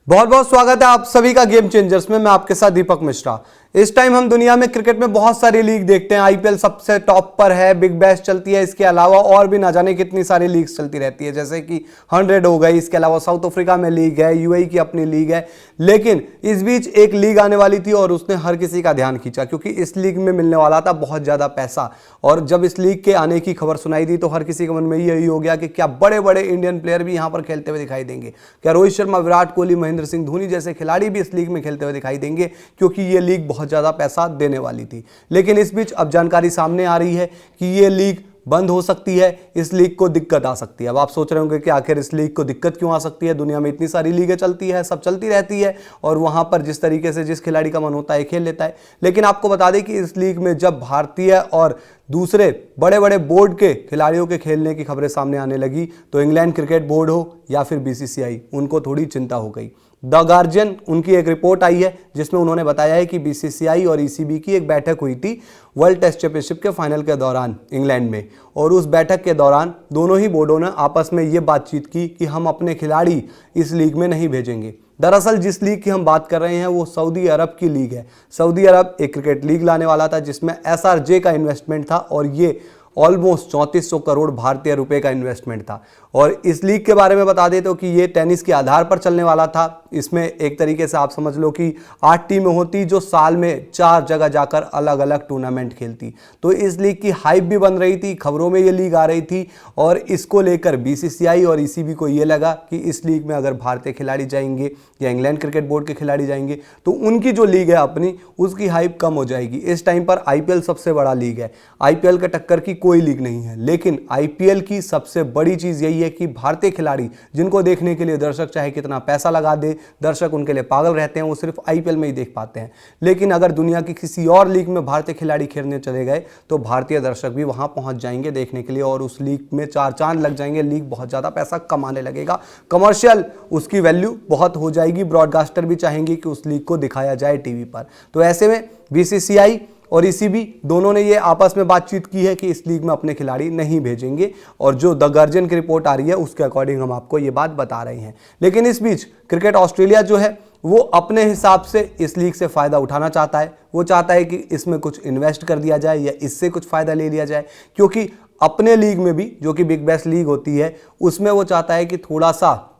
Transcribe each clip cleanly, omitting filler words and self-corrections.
बहुत बहुत स्वागत है आप सभी का गेम चेंजर्स में। मैं आपके साथ दीपक मिश्रा। इस टाइम हम दुनिया में क्रिकेट में बहुत सारी लीग देखते हैं। आईपीएल सबसे टॉप पर है, बिग बैश चलती है, इसके अलावा और भी ना जाने कितनी सारी लीग्स चलती रहती है, जैसे कि 100 हो गई, इसके अलावा साउथ अफ्रीका में लीग है, यूएई की अपनी लीग है। लेकिन इस बीच एक लीग आने वाली थी और उसने हर किसी का ध्यान खींचा, क्योंकि इस लीग में मिलने वाला था बहुत ज़्यादा पैसा। और जब इस लीग के आने की खबर सुनाई दी तो हर किसी के मन में यही हो गया कि क्या बड़े बड़े इंडियन प्लेयर भी यहाँ पर खेलते हुए दिखाई देंगे, क्या रोहित शर्मा, विराट कोहली, महेंद्र सिंह धोनी जैसे खिलाड़ी भी इस लीग में खेलते हुए दिखाई देंगे, क्योंकि ये लीग बहुत ज़्यादा पैसा देने वाली थी। लेकिन इस बीच अब जानकारी सामने आ रही है कि ये लीग बंद हो सकती है, इस लीग को दिक्कत आ सकती है। अब आप सोच रहे होंगे कि आखिर इस लीग को दिक्कत क्यों आ सकती है, दुनिया में इतनी सारी लीगें चलती है, सब चलती रहती है और वहां पर जिस तरीके से जिस खिलाड़ी का मन होता है खेल लेता है। लेकिन आपको बता दें कि इस लीग में जब भारतीय और दूसरे बड़े बड़े बोर्ड के खिलाड़ियों के खेलने की खबरें सामने आने लगी तो इंग्लैंड क्रिकेट बोर्ड हो या फिर बीसीसीआई, उनको थोड़ी चिंता हो गई। द गार्जियन, उनकी एक रिपोर्ट आई है जिसमें उन्होंने बताया है कि बीसीसीआई और ईसीबी की एक बैठक हुई थी वर्ल्ड टेस्ट चैंपियनशिप के फाइनल के दौरान इंग्लैंड में। और उस बैठक के दौरान दोनों ही बोर्डों ने आपस में ये बातचीत की कि हम अपने खिलाड़ी इस लीग में नहीं भेजेंगे। दरअसल जिस लीग की हम बात कर रहे हैं वो सऊदी अरब की लीग है। सऊदी अरब एक क्रिकेट लीग लाने वाला था जिसमें एसआरजे का इन्वेस्टमेंट था और ये ऑलमोस्ट 3400 करोड़ भारतीय रुपए का इन्वेस्टमेंट था। और इस लीग के बारे में बता दें तो कि ये टेनिस के आधार पर चलने वाला था। इसमें एक तरीके से आप समझ लो कि 8 टीमें होती जो साल में 4 जगह जाकर अलग अलग टूर्नामेंट खेलती। तो इस लीग की हाइप भी बन रही थी, खबरों में ये लीग आ रही थी और इसको लेकर बीसीसीआई और ईसीबी को ये लगा कि इस लीग में अगर भारतीय खिलाड़ी जाएंगे या इंग्लैंड क्रिकेट बोर्ड के खिलाड़ी जाएंगे तो उनकी जो लीग है अपनी, उसकी हाइप कम हो जाएगी। इस टाइम पर आईपीएल सबसे बड़ा लीग है, आईपीएल के टक्कर की कोई लीग नहीं है। लेकिन आईपीएल की सबसे बड़ी चीज यही है कि भारतीय खिलाड़ी जिनको देखने के लिए दर्शक चाहे कितना पैसा लगा दे, दर्शक उनके लिए पागल रहते हैं, वो सिर्फ आईपीएल में ही देख पाते हैं। लेकिन अगर दुनिया की किसी और लीग में भारतीय खिलाड़ी खेलने चले गए तो भारतीय दर्शक भी वहां पहुंच जाएंगे देखने के लिए और उस लीग में 4 चांद लग जाएंगे। लीग बहुत ज्यादा पैसा कमाने लगेगा, कमर्शियल उसकी वैल्यू बहुत हो जाएगी, ब्रॉडकास्टर भी चाहेंगे कि उस लीग को दिखाया जाए टीवी पर। तो ऐसे में बीसीसीआई और ईसीबी दोनों ने ये आपस में बातचीत की है कि इस लीग में अपने खिलाड़ी नहीं भेजेंगे और जो द गार्जियन की रिपोर्ट आ रही है उसके अकॉर्डिंग हम आपको ये बात बता रहे हैं। लेकिन इस बीच क्रिकेट ऑस्ट्रेलिया जो है वो अपने हिसाब से इस लीग से फायदा उठाना चाहता है। वो चाहता है कि इसमें कुछ इन्वेस्ट कर दिया जाए या इससे कुछ फायदा ले लिया जाए, क्योंकि अपने लीग में भी जो कि बिग बैश लीग होती है उसमें वो चाहता है कि थोड़ा सा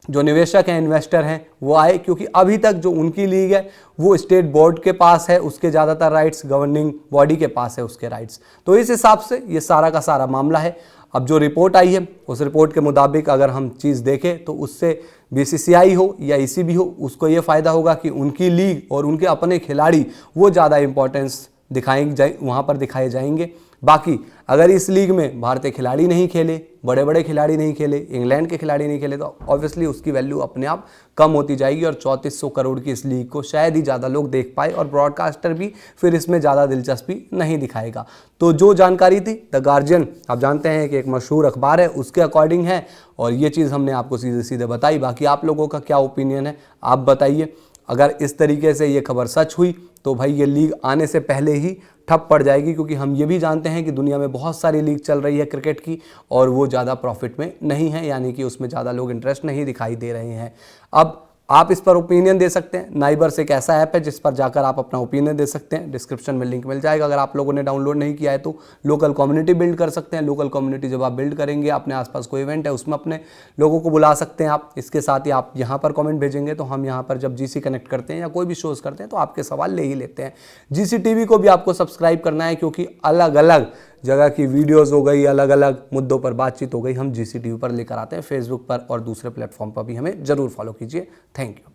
जो निवेशक हैं, इन्वेस्टर हैं, वो आए, क्योंकि अभी तक जो उनकी लीग है वो स्टेट बोर्ड के पास है, उसके ज़्यादातर राइट्स गवर्निंग बॉडी के पास है उसके राइट्स। तो इस हिसाब से ये सारा का सारा मामला है। अब जो रिपोर्ट आई है उस रिपोर्ट के मुताबिक अगर हम चीज़ देखें तो उससे बीसीसीआई हो या ईसीबी हो, उसको ये फ़ायदा होगा कि उनकी लीग और उनके अपने खिलाड़ी वो ज़्यादा इंपॉर्टेंस दिखाएंगे, वहाँ पर दिखाए जाएंगे। बाकी अगर इस लीग में भारतीय खिलाड़ी नहीं खेले, बड़े बड़े खिलाड़ी नहीं खेले, इंग्लैंड के खिलाड़ी नहीं खेले, तो ऑब्वियसली उसकी वैल्यू अपने आप कम होती जाएगी और 3400 करोड़ की इस लीग को शायद ही ज़्यादा लोग देख पाए और ब्रॉडकास्टर भी फिर इसमें ज़्यादा दिलचस्पी नहीं दिखाएगा। तो जो जानकारी थी द गार्जियन, आप जानते हैं कि एक मशहूर अखबार है, उसके अकॉर्डिंग है और ये चीज़ हमने आपको सीधे सीधे बताई। बाकी आप लोगों का क्या ओपिनियन है आप बताइए। अगर इस तरीके से ये खबर सच हुई तो भाई ये लीग आने से पहले ही ठप पड़ जाएगी, क्योंकि हम ये भी जानते हैं कि दुनिया में बहुत सारी लीग चल रही है क्रिकेट की और वो ज़्यादा प्रॉफिट में नहीं है, यानी कि उसमें ज़्यादा लोग इंटरेस्ट नहीं दिखाई दे रहे हैं। अब आप इस पर ओपिनियन दे सकते हैं। नाइबर्स एक ऐसा ऐप है जिस पर जाकर आप अपना ओपिनियन दे सकते हैं, डिस्क्रिप्शन में लिंक मिल जाएगा। अगर आप लोगों ने डाउनलोड नहीं किया है तो लोकल कम्युनिटी बिल्ड कर सकते हैं। लोकल कम्युनिटी जब आप बिल्ड करेंगे, अपने आसपास कोई इवेंट है उसमें अपने लोगों को बुला सकते हैं आप। इसके साथ ही आप यहाँ पर कमेंट भेजेंगे तो हम यहाँ पर जब जीसी कनेक्ट करते हैं या कोई भी शोज़ करते हैं तो आपके सवाल ले ही लेते हैं। जीसी टीवी को भी आपको सब्सक्राइब करना है, क्योंकि अलग अलग जगह की वीडियोस हो गई, अलग अलग मुद्दों पर बातचीत हो गई, हम जीसी टीवी पर लेकर आते हैं। फेसबुक पर और दूसरे प्लेटफॉर्म पर भी हमें जरूर फॉलो कीजिए। Thank you.